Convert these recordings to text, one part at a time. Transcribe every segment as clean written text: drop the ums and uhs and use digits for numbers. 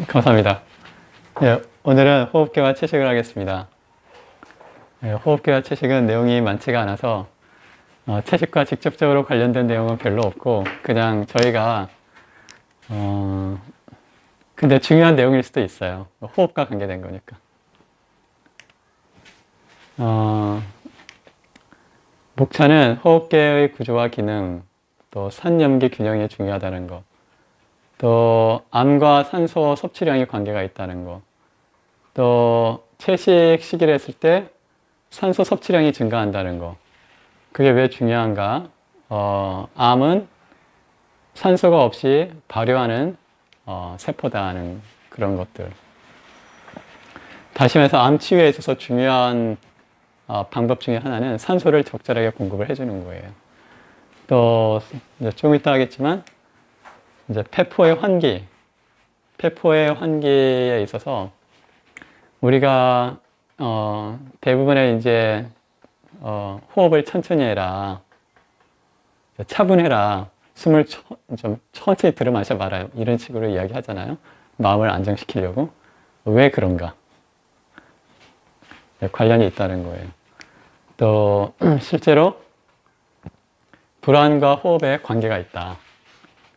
감사합니다. 예, 오늘은 호흡계와 채식을 하겠습니다. 예, 호흡계와 채식은 내용이 많지가 않아서 채식과 직접적으로 관련된 내용은 별로 없고 그냥 저희가 근데 중요한 내용일 수도 있어요. 호흡과 관계된 거니까. 목차는 호흡계의 구조와 기능, 또 산염기 균형이 중요하다는 것, 또 암과 산소 섭취량이 관계가 있다는 것, 또 채식 시기를 했을 때 산소 섭취량이 증가한다는 거. 그게 왜 중요한가? 암은 산소가 없이 발효하는 세포다 하는 그런 것들. 다시 말해서 암 치유에 있어서 중요한 방법 중에 하나는 산소를 적절하게 공급을 해주는 거예요. 또 이제 조금 이따 하겠지만 이제 폐포의 환기에 있어서 우리가 대부분의 이제 호흡을 천천히 해라, 차분해라, 숨을 좀 천천히 들여 마셔 말아요. 이런 식으로 이야기하잖아요. 마음을 안정시키려고. 왜 그런가? 관련이 있다는 거예요. 또 실제로 불안과 호흡에 관계가 있다.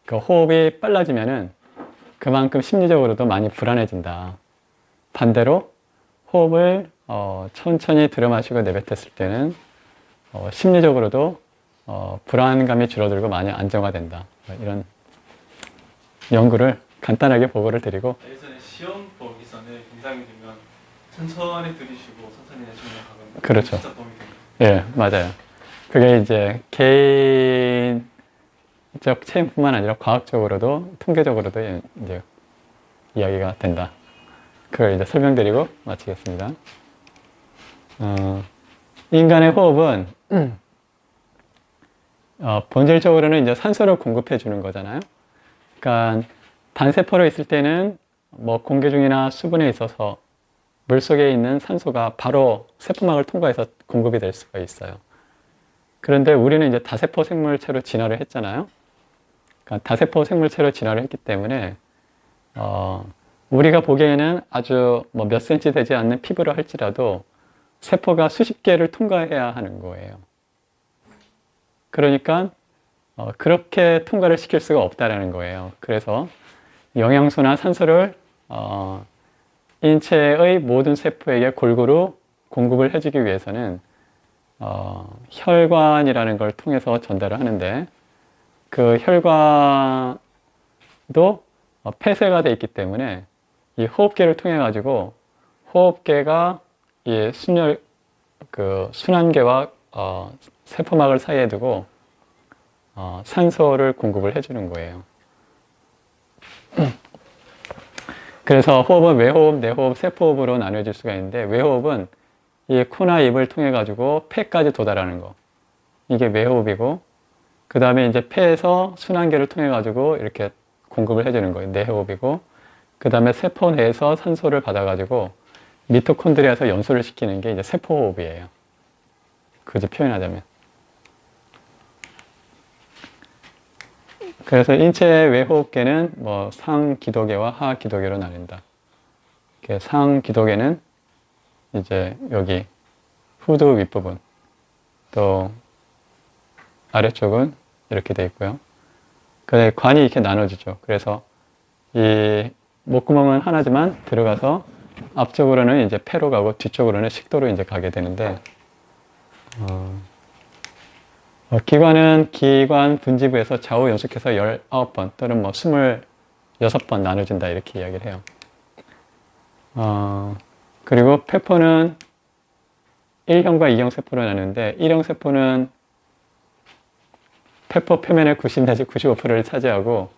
그 호흡이 빨라지면은 그만큼 심리적으로도 많이 불안해진다. 반대로 호흡을 천천히 들여 마시고 내뱉었을 때는 심리적으로도 불안감이 줄어들고 많이 안정화된다. 이런 연구를 간단하게 보고를 드리고, 예전에 시험 보기 전에 긴장이 되면 천천히 들이쉬고 천천히 내쉬는 하면 그렇죠. 진짜 도움이 됩니다. 예, 맞아요. 그게 이제 개인적 체험뿐만 아니라 과학적으로도 통계적으로도 이제 이야기가 된다. 그걸 이제 설명드리고 마치겠습니다. 인간의 호흡은 본질적으로는 이제 산소를 공급해 주는 거잖아요. 그러니까 단세포로 있을 때는 뭐 공기 중이나 수분에 있어서 물속에 있는 산소가 바로 세포막을 통과해서 공급이 될 수가 있어요. 그런데 우리는 이제 다세포 생물체로 진화를 했잖아요. 그러니까 다세포 생물체로 진화를 했기 때문에 우리가 보기에는 아주 뭐 몇 센치 되지 않는 피부를 할지라도 세포가 수십 개를 통과해야 하는 거예요. 그러니까 그렇게 통과를 시킬 수가 없다라는 거예요. 그래서 영양소나 산소를 인체의 모든 세포에게 골고루 공급을 해주기 위해서는 혈관이라는 걸 통해서 전달을 하는데 그 혈관도 폐쇄가 되어 있기 때문에 이 호흡계를 통해 가지고 호흡계가 이 순환계와 세포막을 사이에 두고 산소를 공급을 해주는 거예요. 그래서 호흡은 외호흡, 내호흡, 세포호흡으로 나눠질 수가 있는데 외호흡은 이 코나 입을 통해 가지고 폐까지 도달하는 거, 이게 외호흡이고, 그 다음에 이제 폐에서 순환계를 통해 가지고 이렇게 공급을 해주는 거예요. 내호흡이고, 그 다음에 세포 내에서 산소를 받아 가지고 미토콘드리아에서 연소를 시키는 게 이제 세포호흡이에요. 굳이 표현하자면. 그래서 인체 외호흡계는 뭐 상기도계와 하기도계로 나뉜다. 상기도계는 이제 여기 후두 윗부분, 또 아래쪽은 이렇게 돼 있고요. 그 관이 이렇게 나눠지죠. 그래서 이 목구멍은 하나지만 들어가서 앞쪽으로는 이제 폐로 가고 뒤쪽으로는 식도로 이제 가게 되는데, 기관은 기관 분지부에서 좌우 연속해서 19번 또는 뭐 26번 나눠진다 이렇게 이야기를 해요. 그리고 폐포는 1형과 2형 세포로 나누는데 1형 세포는 폐포 표면의 90 내지 95%를 차지하고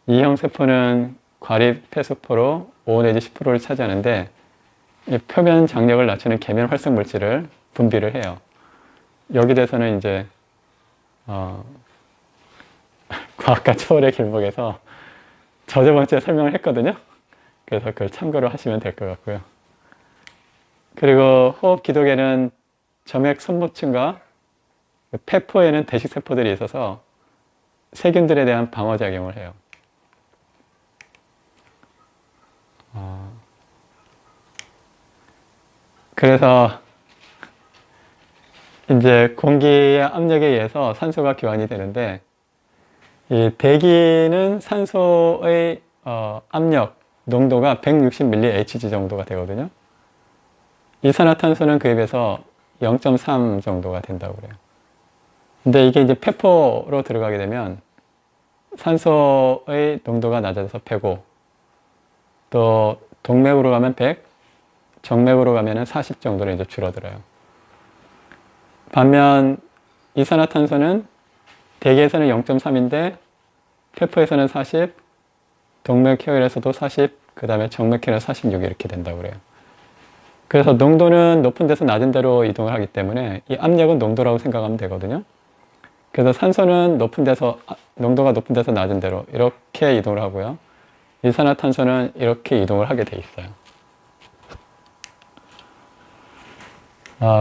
2형 세포는 과립 폐수포로 5 내지 10%를 차지하는데 이 표면 장력을 낮추는 계면 활성 물질을 분비를 해요. 여기 대해서는 이제 과학과 초월의 길목에서 저저번 주에 설명을 했거든요. 그래서 그걸 참고로 하시면 될 것 같고요. 그리고 호흡 기도계는 점액 선모층과 폐포에는 대식세포들이 있어서 세균들에 대한 방어작용을 해요. 그래서 이제 공기의 압력에 의해서 산소가 교환이 되는데, 이 대기는 산소의 압력, 농도가 160mHg 정도가 되거든요. 이산화탄소는 그에 비해서 0.3 정도가 된다고 그래요. 근데 이게 이제 폐포로 들어가게 되면 산소의 농도가 낮아져서 105, 또 동맥으로 가면 100, 정맥으로 가면 40 정도로 이제 줄어들어요. 반면 이산화탄소는 대기에서는 0.3인데 폐포에서는 40, 동맥혈에서도 40, 그 다음에 정맥혈에서 46 이렇게 된다고 그래요. 그래서 농도는 높은 데서 낮은 데로 이동을 하기 때문에 이 압력은 농도라고 생각하면 되거든요. 그래서 산소는 농도가 높은 데서 낮은 데로 이렇게 이동을 하고요. 이산화탄소는 이렇게 이동을 하게 돼 있어요.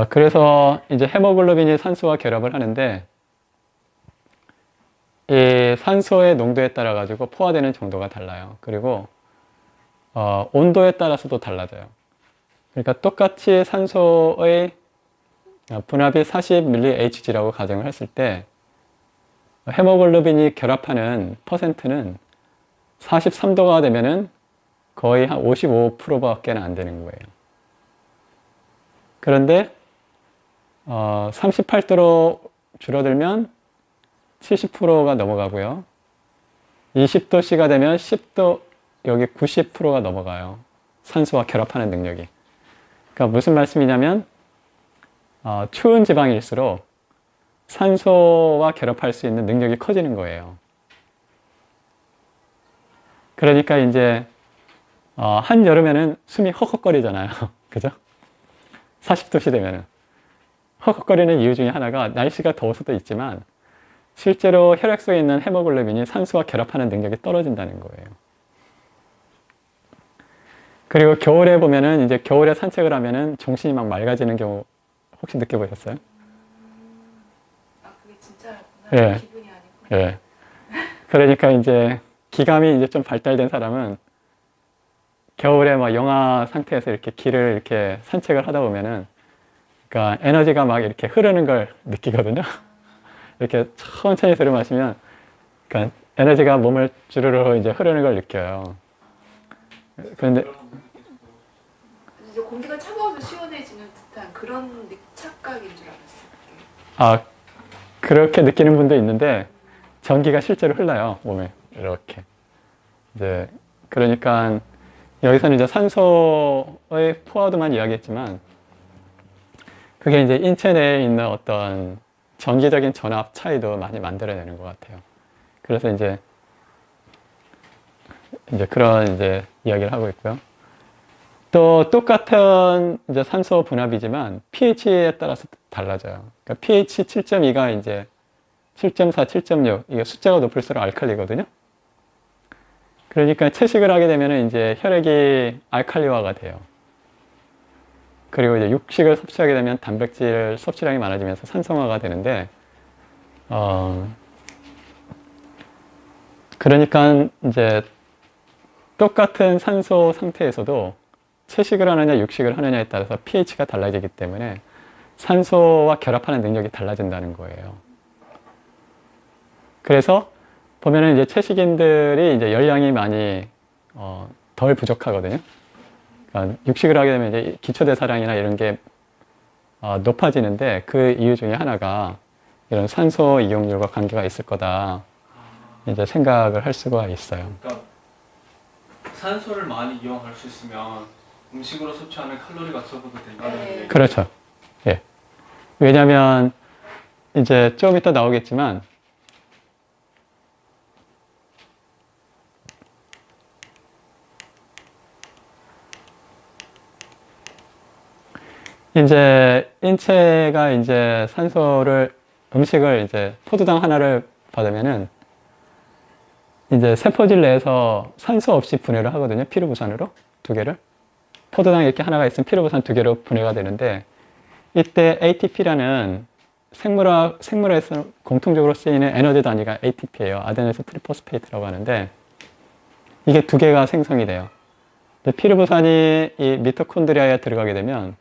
그래서 이제 헤모글로빈이 산소와 결합을 하는데, 이 산소의 농도에 따라 가지고 포화되는 정도가 달라요. 그리고 온도에 따라서도 달라져요. 그러니까 똑같이 산소의 분압이 40mHg라고 가정을 했을 때 헤모글로빈이 결합하는 퍼센트는 43도가 되면은 거의 한 55%밖에 안 되는 거예요. 그런데 38도로 줄어들면 70%가 넘어가고요. 20도씨가 되면 10도, 여기 90%가 넘어가요. 산소와 결합하는 능력이. 그러니까 무슨 말씀이냐면 추운 지방일수록 산소와 결합할 수 있는 능력이 커지는 거예요. 그러니까 이제 한여름에는 숨이 헉헉거리잖아요. 그죠? 40도씨 되면은 헉헉거리는 이유 중에 하나가 날씨가 더워서도 있지만 실제로 혈액 속에 있는 헤모글로빈이 산소와 결합하는 능력이 떨어진다는 거예요. 그리고 겨울에 보면은 이제 겨울에 산책을 하면은 정신이 막 맑아지는 경우 혹시 느껴보셨어요? 그게 진짜였구나. 예. 기분이 아니고. 예. 그러니까 이제 기감이 이제 좀 발달된 사람은 겨울에 막 영하 상태에서 이렇게 길을 이렇게 산책을 하다 보면은 그러니까 에너지가 막 이렇게 흐르는 걸 느끼거든요. 이렇게 천천히 들여 마시면 그러니까 에너지가 몸을 주르르 이제 흐르는 걸 느껴요. 그런데 이제 공기가 차가워서 시원해지는 듯한 그런 착각인 줄 알았어요. 그렇게 느끼는 분도 있는데 전기가 실제로 흘러요, 몸에. 이렇게. 이제 그러니까 여기서는 이제 산소의 포화도만 이야기했지만 그게 이제 인체 내에 있는 어떤 전기적인 전압 차이도 많이 만들어내는 것 같아요. 그래서 이제 그런 이제 이야기를 하고 있고요. 또 똑같은 이제 산소 분압이지만 pH에 따라서 달라져요. 그러니까 pH 7.2가 이제 7.4, 7.6 이게 숫자가 높을수록 알칼리거든요. 그러니까 채식을 하게 되면 이제 혈액이 알칼리화가 돼요. 그리고 이제 육식을 섭취하게 되면 단백질 섭취량이 많아지면서 산성화가 되는데, 그러니까 이제 똑같은 산소 상태에서도 채식을 하느냐 육식을 하느냐에 따라서 pH가 달라지기 때문에 산소와 결합하는 능력이 달라진다는 거예요. 그래서 보면은 이제 채식인들이 이제 열량이 많이 덜 부족하거든요. 그러니까 육식을 하게 되면 이제 기초대사량이나 이런 게 높아지는데 그 이유 중에 하나가 이런 산소 이용률과 관계가 있을 거다 이제 생각을 할 수가 있어요. 그러니까 산소를 많이 이용할 수 있으면 음식으로 섭취하는 칼로리가 적어도 된다는 얘기. 그렇죠. 예. 왜냐하면 이제 좀 이따 나오겠지만 이제 인체가 이제 음식을 이제 포도당 하나를 받으면은 이제 세포질 내에서 산소 없이 분해를 하거든요. 피루부산으로 2개를. 포도당 이렇게 하나가 있으면 피루부산 2개로 분해가 되는데 이때 ATP라는 생물에서 공통적으로 쓰이는 에너지 단위가 ATP예요. 아데노신 트리포스페이트라고 하는데 이게 2개가 생성이 돼요. 근데 피루부산이 이 미토콘드리아에 들어가게 되면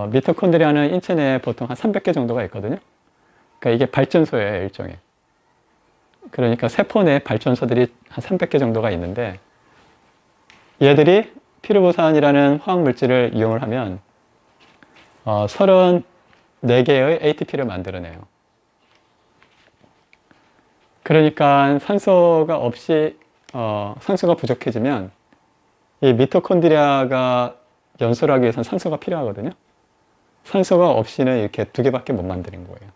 미토콘드리아는 인체 내에 보통 한 300개 정도가 있거든요. 그러니까 이게 발전소예요, 일종의. 그러니까 세포 내 발전소들이 한 300개 정도가 있는데 얘들이 피르부산이라는 화학 물질을 이용을 하면 34개의 ATP를 만들어내요. 그러니까 산소가 부족해지면 이 미토콘드리아가 연소를 하기 위해서는 산소가 필요하거든요. 산소가 없이는 이렇게 2개밖에 못 만드는 거예요.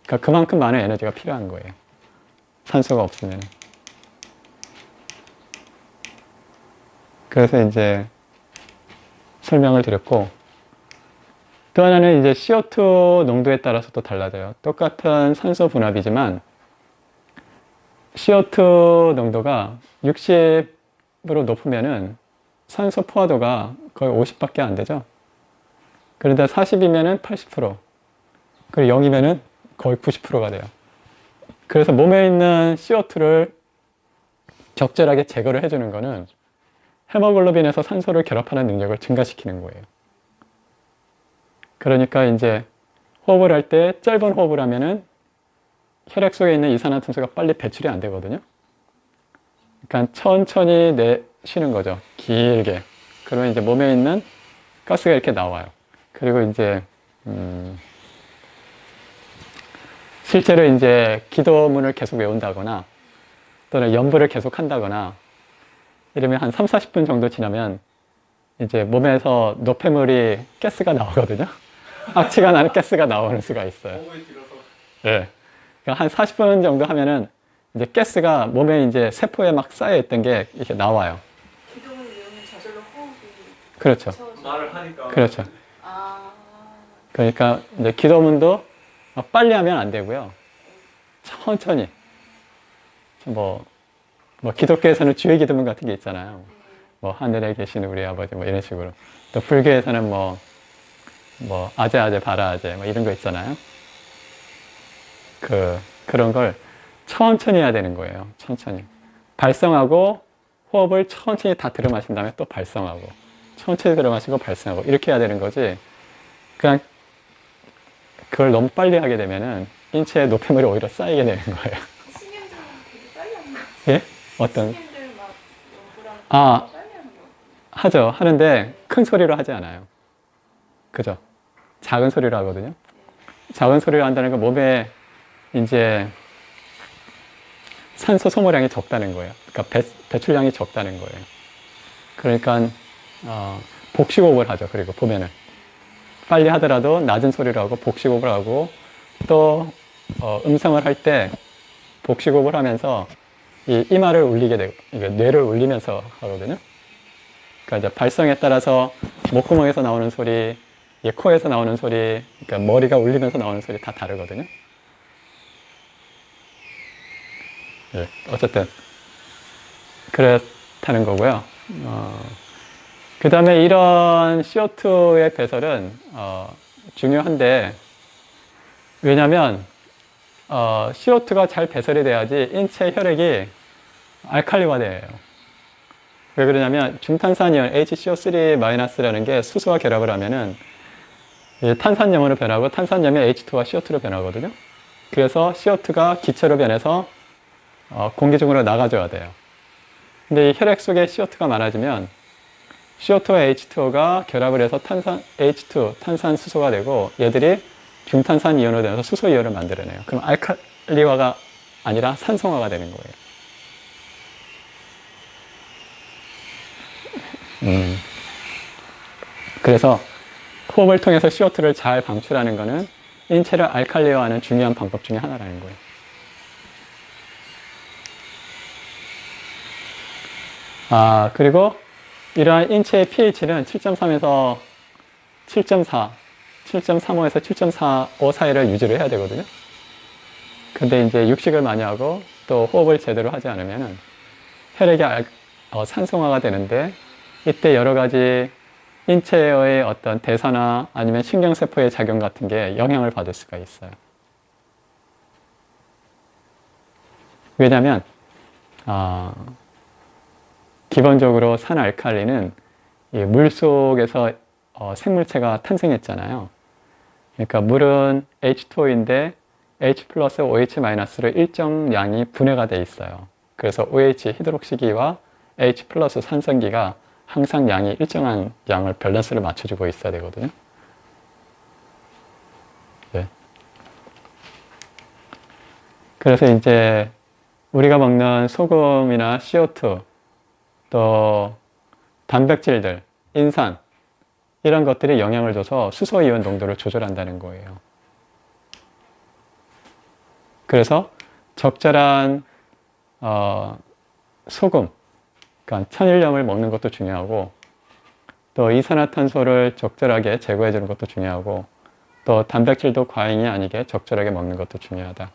그러니까 그만큼 많은 에너지가 필요한 거예요. 산소가 없으면. 그래서 이제 설명을 드렸고, 또 하나는 이제 CO2 농도에 따라서 또 달라져요. 똑같은 산소 분압이지만 CO2 농도가 60으로 높으면은 산소 포화도가 거의 50밖에 안 되죠. 그런데 40이면은 80%, 그리고 0이면은 거의 90%가 돼요. 그래서 몸에 있는 CO2를 적절하게 제거를 해주는 거는 헤모글로빈에서 산소를 결합하는 능력을 증가시키는 거예요. 그러니까 이제 호흡을 할 때 짧은 호흡을 하면은 혈액 속에 있는 이산화탄소가 빨리 배출이 안 되거든요. 그러니까 천천히 내쉬는 거죠. 길게. 그러면 이제 몸에 있는 가스가 이렇게 나와요. 그리고 이제 실제로 이제 기도문을 계속 외운다거나 또는 연부를 계속 한다거나 이러면 한 30-40분 정도 지나면 이제 몸에서 노폐물이 가스가 나오거든요. 악취가 나는 가스가 나오는 수가 있어요. 네. 그러니까 한 40분 정도 하면은 이제 가스가 몸에 이제 세포에 막 쌓여있던 게 이렇게 나와요. 기도문을 외우면 저절로 호흡이 그렇죠. 말을 하니까. 그렇죠. 아, 그러니까 이제 기도문도 빨리 하면 안 되고요. 천천히. 뭐 기독교에서는 주의 기도문 같은 게 있잖아요. 뭐 하늘에 계신 우리 아버지 뭐 이런 식으로. 또 불교에서는 뭐 아제 아제 바라 아제 뭐 이런 거 있잖아요. 그런 걸 천천히 해야 되는 거예요. 천천히. 발성하고 호흡을 천천히 다 들어 마신 다음에 또 발성하고 천천히 들어 마시고 발성하고 이렇게 해야 되는 거지. 그냥 그걸 너무 빨리 하게 되면은 인체에 노폐물이 오히려 쌓이게 되는 거예요. 스님들은 되게 빨리 하는 거 같아요. 예? 어떤? 스님들 막 연구랑 아, 빨리 하는 거 같아요. 하죠. 하는데 큰 소리로 하지 않아요. 그죠? 작은 소리로 하거든요. 작은 소리로 한다는 건 몸에 이제 산소 소모량이 적다는 거예요. 그러니까 배출량이 적다는 거예요. 그러니까 복식호흡을 하죠. 그리고 보면은 빨리 하더라도 낮은 소리로 하고 복식호흡을 하고 또 음성을 할 때 복식호흡을 하면서 이 이마를 울리게 되고 뇌를 울리면서 하거든요. 그러니까 이제 발성에 따라서 목구멍에서 나오는 소리, 코에서 나오는 소리, 그러니까 머리가 울리면서 나오는 소리 다 다르거든요. 예, 어쨌든 그렇다는 거고요. 그 다음에 이런 CO2의 배설은 중요한데 왜냐하면 CO2가 잘 배설이 돼야지 인체 혈액이 알칼리화돼요. 왜 그러냐면 중탄산이온 HCO3-라는 게 수소와 결합을 하면은 탄산염으로 변하고 탄산염이 H2와 CO2로 변하거든요. 그래서 CO2가 기체로 변해서 공기 중으로 나가줘야 돼요. 근데 이 혈액 속에 CO2가 많아지면 CO2와 H2O가 결합을 해서 H2, 탄산수소가 되고 얘들이 중탄산 이온으로 되면서 수소 이온을 만들어내요. 그럼 알칼리화가 아니라 산성화가 되는 거예요. 그래서 호흡을 통해서 CO2를 잘 방출하는 것은 인체를 알칼리화하는 중요한 방법 중에 하나라는 거예요. 그리고 이러한 인체의 pH는 7.3에서 7.4, 7.35에서 7.45 사이를 유지를 해야 되거든요. 근데 이제 육식을 많이 하고 또 호흡을 제대로 하지 않으면 혈액이 산성화가 되는데 이때 여러 가지 인체의 어떤 대사나 아니면 신경세포의 작용 같은 게 영향을 받을 수가 있어요. 왜냐하면 기본적으로 산알칼리는 물 속에서 생물체가 탄생했잖아요. 그러니까 물은 H2O인데 H 플러스 OH-로 일정 양이 분해가 돼 있어요. 그래서 OH 히드록시기와 H 플러스 산성기가 항상 양이 일정한 양을 밸런스를 맞춰주고 있어야 되거든요. 네. 그래서 이제 우리가 먹는 소금이나 CO2, 또 단백질들, 인산 이런 것들이 영향을 줘서 수소이온 농도를 조절한다는 거예요. 그래서 적절한 소금, 그러니까 천일염을 먹는 것도 중요하고 또 이산화탄소를 적절하게 제거해 주는 것도 중요하고 또 단백질도 과잉이 아니게 적절하게 먹는 것도 중요하다.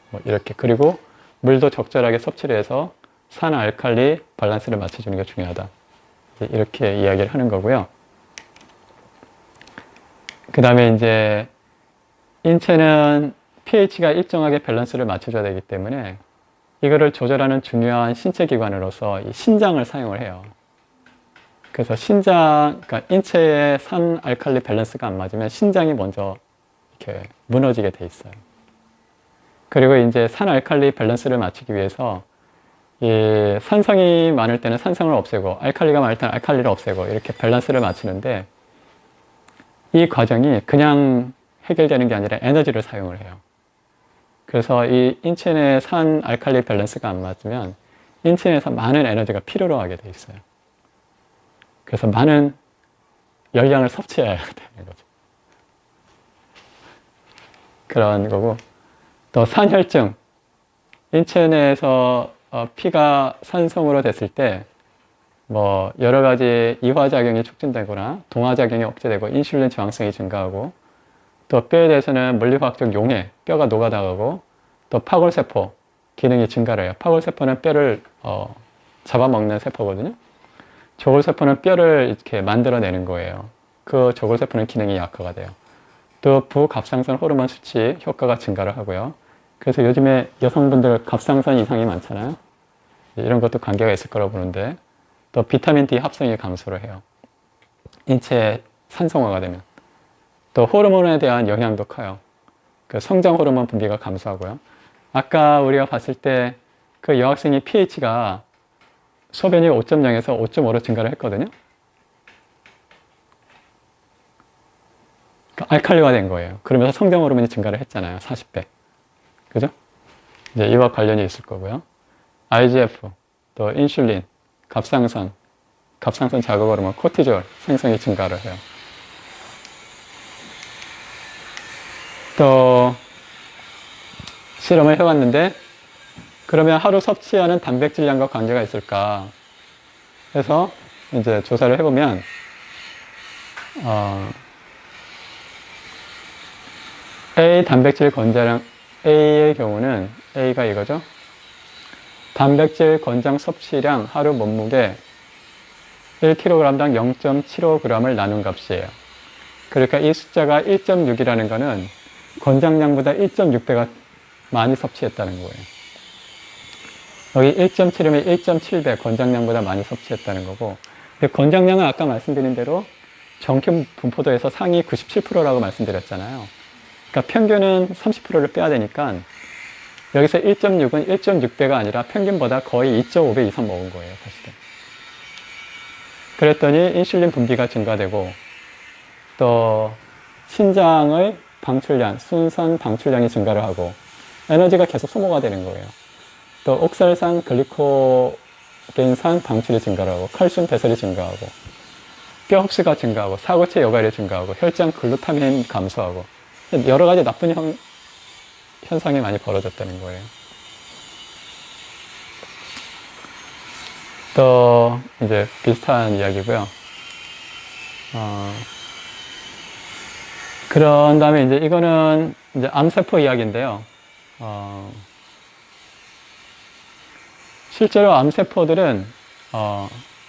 뭐 이렇게. 그리고 물도 적절하게 섭취를 해서 산, 알칼리 밸런스를 맞춰주는 게 중요하다. 이렇게 이야기를 하는 거고요. 그 다음에 이제 인체는 pH가 일정하게 밸런스를 맞춰줘야 되기 때문에 이거를 조절하는 중요한 신체 기관으로서 이 신장을 사용을 해요. 그래서 신장, 그러니까 인체의 산, 알칼리 밸런스가 안 맞으면 신장이 먼저 이렇게 무너지게 돼 있어요. 그리고 이제 산, 알칼리 밸런스를 맞추기 위해서 이 산성이 많을 때는 산성을 없애고 알칼리가 많을 때는 알칼리를 없애고 이렇게 밸런스를 맞추는데 이 과정이 그냥 해결되는 게 아니라 에너지를 사용을 해요. 그래서 이 인체 내 산, 알칼리 밸런스가 안 맞으면 인체 내에서 많은 에너지가 필요로 하게 돼 있어요. 그래서 많은 열량을 섭취해야 되는 거죠. 그런 거고 또 산혈증, 인체 내에서 피가 산성으로 됐을 때 뭐 여러 가지 이화작용이 촉진되거나 동화작용이 억제되고 인슐린 저항성이 증가하고 또 뼈에 대해서는 물리화학적 용해, 뼈가 녹아나가고 또 파골세포 기능이 증가를 해요. 파골세포는 뼈를 잡아먹는 세포거든요. 저골세포는 뼈를 이렇게 만들어내는 거예요. 그 저골세포는 기능이 약화가 돼요. 또 부갑상선 호르몬 수치 효과가 증가를 하고요. 그래서 요즘에 여성분들 갑상선 이상이 많잖아요. 이런 것도 관계가 있을 거라고 보는데 또 비타민 D 합성이 감소를 해요. 인체 산성화가 되면. 또 호르몬에 대한 영향도 커요. 그 성장 호르몬 분비가 감소하고요. 아까 우리가 봤을 때 그 여학생이 pH가 소변이 5.0에서 5.5로 증가를 했거든요. 그러니까 알칼리화 된 거예요. 그러면서 성장 호르몬이 증가를 했잖아요. 40배. 그죠? 이제 이와 관련이 있을 거고요. IGF, 또 인슐린, 갑상선 자극 호르몬, 코티졸 생성이 증가를 해요. 또 실험을 해봤는데 그러면 하루 섭취하는 단백질량과 관계가 있을까 해서 이제 조사를 해보면 A 단백질 권장 A의 경우는 A가 이거죠. 단백질 권장 섭취량 하루 몸무게 1kg당 0.75g을 나눈 값이에요. 그러니까 이 숫자가 1.6이라는 거는 권장량보다 1.6배가 많이 섭취했다는 거예요. 여기 1.7이면 1.7배 권장량보다 많이 섭취했다는 거고, 근데 권장량은 아까 말씀드린 대로 정균 분포도에서 상위 97%라고 말씀드렸잖아요. 그러니까 평균은 30%를 빼야 되니까 여기서 1.6은 1.6배가 아니라 평균보다 거의 2.5배 이상 먹은 거예요, 사실은. 그랬더니 인슐린 분비가 증가되고 또 신장의 방출량, 순선 방출량이 증가를 하고 에너지가 계속 소모가 되는 거예요. 또 옥살산 글리코겐산 방출이 증가를 하고 칼슘 배설이 증가하고 뼈 흡수가 증가하고 사고체 여과율이 증가하고 혈장 글루타민 감소하고 여러 가지 나쁜 현상이 많이 벌어졌다는 거예요. 또 이제 비슷한 이야기고요. 그런 다음에 이제 이거는 이제 암세포 이야기인데요. 실제로 암세포들은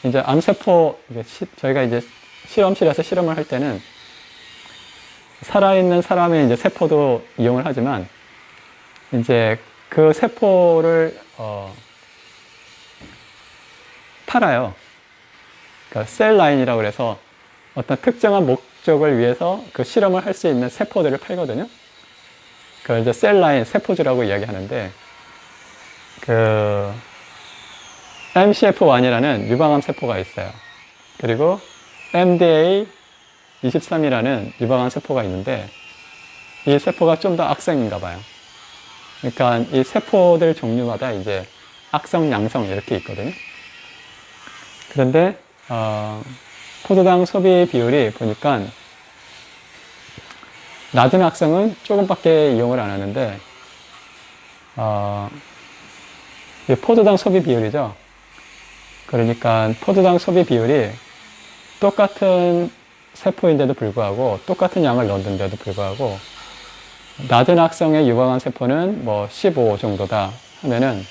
이제 암세포 저희가 이제 실험실에서 실험을 할 때는 살아있는 사람의 이제 세포도 이용을 하지만 이제 그 세포를 팔아요. 그러니까 셀 라인이라고 그래서 어떤 특정한 목적을 위해서 그 실험을 할 수 있는 세포들을 팔거든요. 그걸 이제 셀라인, 세포주라고 이야기하는데, 그, MCF1이라는 유방암 세포가 있어요. 그리고 MDA23이라는 유방암 세포가 있는데, 이 세포가 좀 더 악성인가 봐요. 그러니까 이 세포들 종류마다 이제 악성, 양성 이렇게 있거든요. 그런데, 포도당 소비 비율이 보니까 낮은 악성은 조금밖에 이용을 안 하는데, 이 포도당 소비 비율이죠. 그러니까 포도당 소비 비율이 똑같은 세포인데도 불구하고 똑같은 양을 넣는데도 불구하고 낮은 악성의 유방암 세포는 뭐 15 정도다 하면은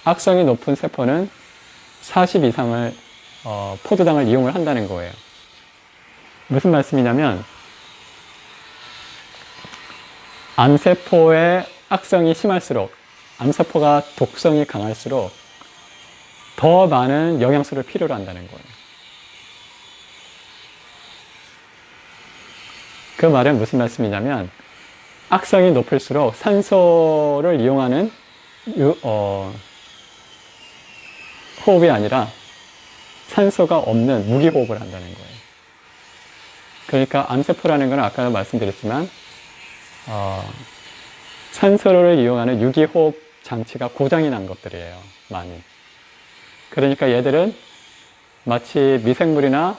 악성이 높은 세포는 40 이상을 포도당을 이용을 한다는 거예요. 무슨 말씀이냐면 암세포의 악성이 심할수록 암세포가 독성이 강할수록 더 많은 영양소를 필요로 한다는 거예요. 그 말은 무슨 말씀이냐면 악성이 높을수록 산소를 이용하는 호흡이 아니라 산소가 없는 무기호흡을 한다는 거예요. 그러니까 암세포라는 건 아까 말씀드렸지만 산소를 이용하는 유기호흡 장치가 고장이 난 것들이에요. 많이. 그러니까 얘들은 마치 미생물이나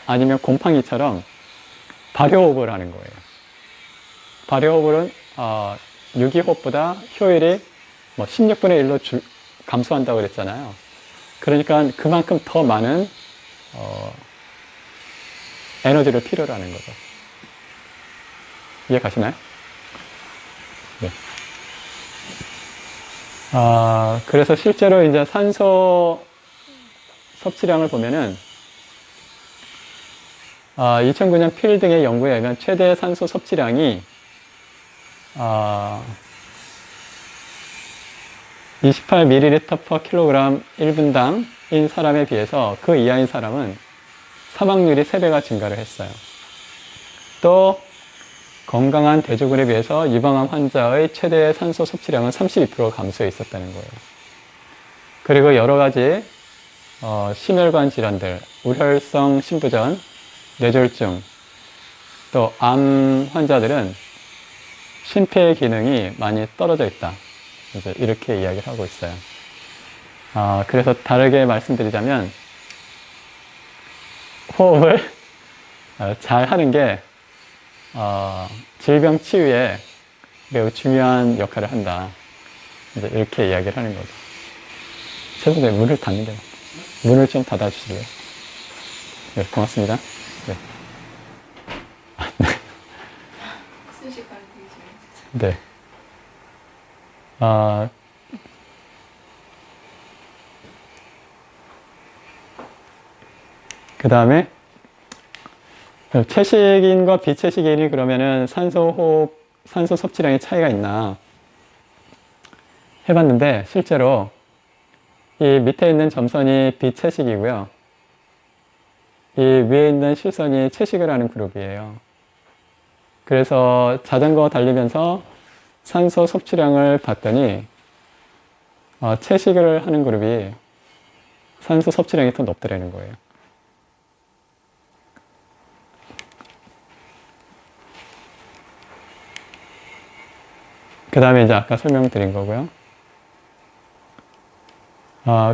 아니면 곰팡이처럼 발효호흡을 하는 거예요. 발효호흡은 유기호흡보다 효율이 뭐 16분의 1로 감소한다고 그랬잖아요. 그러니까 그만큼 더 많은 에너지를 필요로 하는 거죠. 이해 가시나요? 네. 그래서 실제로 이제 산소 섭취량을 보면은 2009년 필 등의 연구에 의하면 최대 산소 섭취량이 28ml/kg 1분당인 사람에 비해서 그 이하인 사람은 사망률이 3배가 증가를 했어요. 또 건강한 대조군에 비해서 유방암 환자의 최대 산소 섭취량은 32% 감소해 있었다는 거예요. 그리고 여러 가지 심혈관 질환들, 우혈성 심부전, 뇌졸중, 또 암 환자들은 심폐 기능이 많이 떨어져 있다. 이제 이렇게 이야기를 하고 있어요. 그래서 다르게 말씀드리자면 호흡을 잘 하는 게 질병 치유에 매우 중요한 역할을 한다. 이제 이렇게 이야기를 하는 거죠. 최선생 문을 닫는데 문을 좀 닫아주실래요? 네, 고맙습니다. 네. 순식간에 되게 재밌었어요. 네. 그 다음에 채식인과 비채식인이 그러면은 산소 섭취량의 차이가 있나 해봤는데 실제로 이 밑에 있는 점선이 비채식이고요. 이 위에 있는 실선이 채식을 하는 그룹이에요. 그래서 자전거 달리면서 산소 섭취량을 봤더니 채식을 하는 그룹이 산소 섭취량이 더 높더라는 거예요. 그 다음에 이제 아까 설명드린 거고요.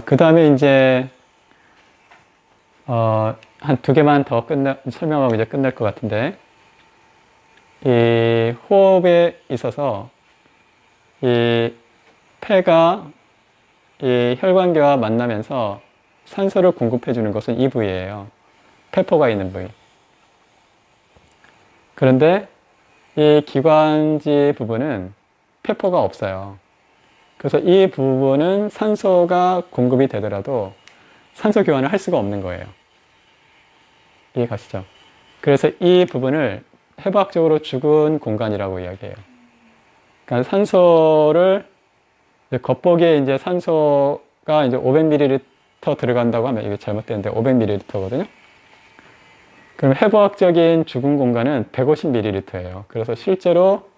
그 다음에 이제 한 2개만 더 설명하고 이제 끝날 것 같은데, 이 호흡에 있어서 이 폐가 이 혈관계와 만나면서 산소를 공급해 주는 것은 이 부위예요. 폐포가 있는 부위. 그런데 이 기관지 부분은 폐포가 없어요. 그래서 이 부분은 산소가 공급이 되더라도 산소 교환을 할 수가 없는 거예요. 이해 가시죠? 그래서 이 부분을 해부학적으로 죽은 공간이라고 이야기해요. 그러니까 산소를 겉보기에 이제 산소가 이제 500ml 들어간다고 하면 이게 잘못되는데 500ml거든요. 그럼 해부학적인 죽은 공간은 150ml예요. 그래서 실제로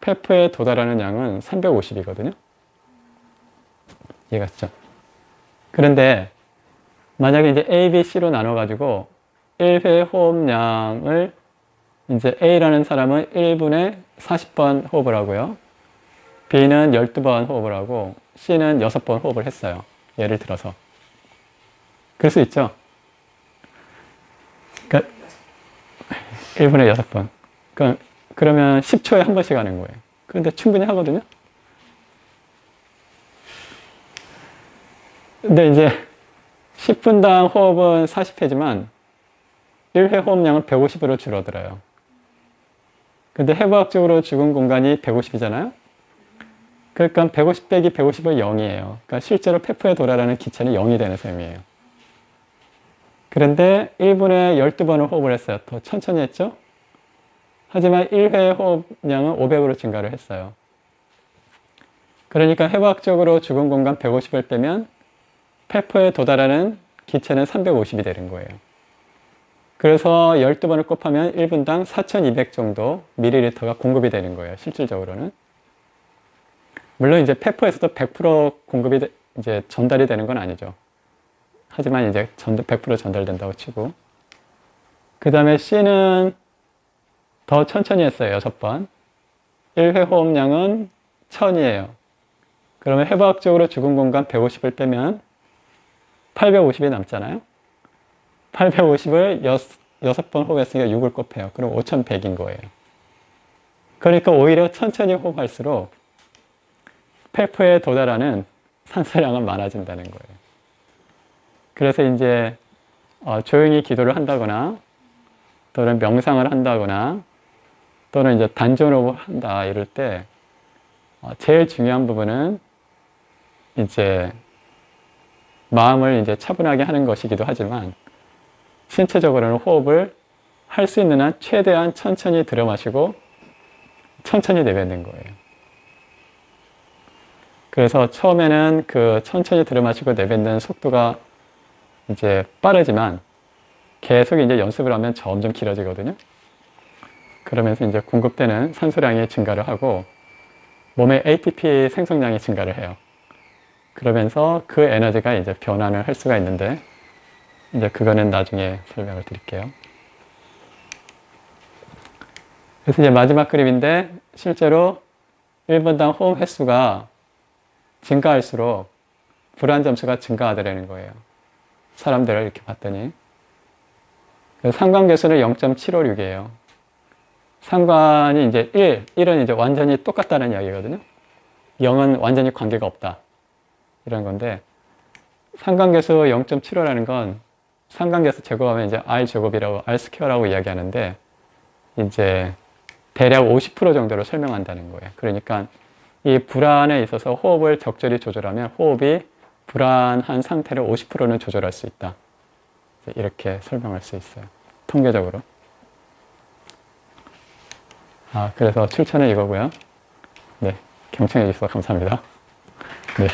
폐포에 도달하는 양은 350이거든요. 이해갔죠? 그런데 만약에 이제 A, B, C로 나눠가지고 1회 호흡량을 이제 A라는 사람은 1분에 40번 호흡을 하고요. B는 12번 호흡을 하고 C는 6번 호흡을 했어요. 예를 들어서. 그럴 수 있죠? 그러니까 1분에 6번. 그러면 10초에 한 번씩 하는 거예요. 그런데 충분히 하거든요? 근데 이제 10분당 호흡은 40회지만 1회 호흡량은 150으로 줄어들어요. 근데 해부학적으로 죽은 공간이 150이잖아요? 그러니까 150 빼기 150은 0이에요. 그러니까 실제로 폐포에 도달하는 기체는 0이 되는 셈이에요. 그런데 1분에 12번을 호흡을 했어요. 더 천천히 했죠? 하지만 1회 호흡량은 500으로 증가를 했어요. 그러니까 해부학적으로 죽은 공간 150을 빼면 폐포에 도달하는 기체는 350이 되는 거예요. 그래서 12번을 곱하면 1분당 4200 정도 밀리리터가 공급이 되는 거예요. 실질적으로는. 물론 이제 폐포에서도 100% 공급이 이제 전달이 되는 건 아니죠. 하지만 이제 100% 전달된다고 치고. 그 다음에 C는 더 천천히 했어요. 6번. 1회 호흡량은 1000이에요. 그러면 해부학적으로 죽은 공간 150을 빼면 850이 남잖아요. 850을 6번 호흡했으니까 6을 곱해요. 그럼 5100인 거예요. 그러니까 오히려 천천히 호흡할수록 폐포에 도달하는 산소량은 많아진다는 거예요. 그래서 이제 조용히 기도를 한다거나 또는 명상을 한다거나 또는 이제 단전호흡을 한다 이럴 때 제일 중요한 부분은 이제 마음을 이제 차분하게 하는 것이기도 하지만 신체적으로는 호흡을 할 수 있는 한 최대한 천천히 들여 마시고 천천히 내뱉는 거예요. 그래서 처음에는 그 천천히 들여 마시고 내뱉는 속도가 이제 빠르지만 계속 이제 연습을 하면 점점 길어지거든요. 그러면서 이제 공급되는 산소량이 증가를 하고 몸의 ATP 생성량이 증가를 해요. 그러면서 그 에너지가 이제 변환을 할 수가 있는데 이제 그거는 나중에 설명을 드릴게요. 그래서 이제 마지막 그림인데 실제로 1분당 호흡 횟수가 증가할수록 불안 점수가 증가하더라는 거예요. 사람들을 이렇게 봤더니. 상관계수는 0.756이에요. 상관이 이제 1은 이제 완전히 똑같다는 이야기거든요. 0은 완전히 관계가 없다. 이런 건데, 상관계수 0.75라는 건 상관계수 제곱하면 이제 R 제곱이라고, R 스퀘어라고 이야기하는데, 이제 대략 50% 정도로 설명한다는 거예요. 그러니까 이 불안에 있어서 호흡을 적절히 조절하면 호흡이 불안한 상태를 50%는 조절할 수 있다. 이렇게 설명할 수 있어요. 통계적으로. 그래서 출처는 이거고요. 네, 경청해 주셔서 감사합니다. 네.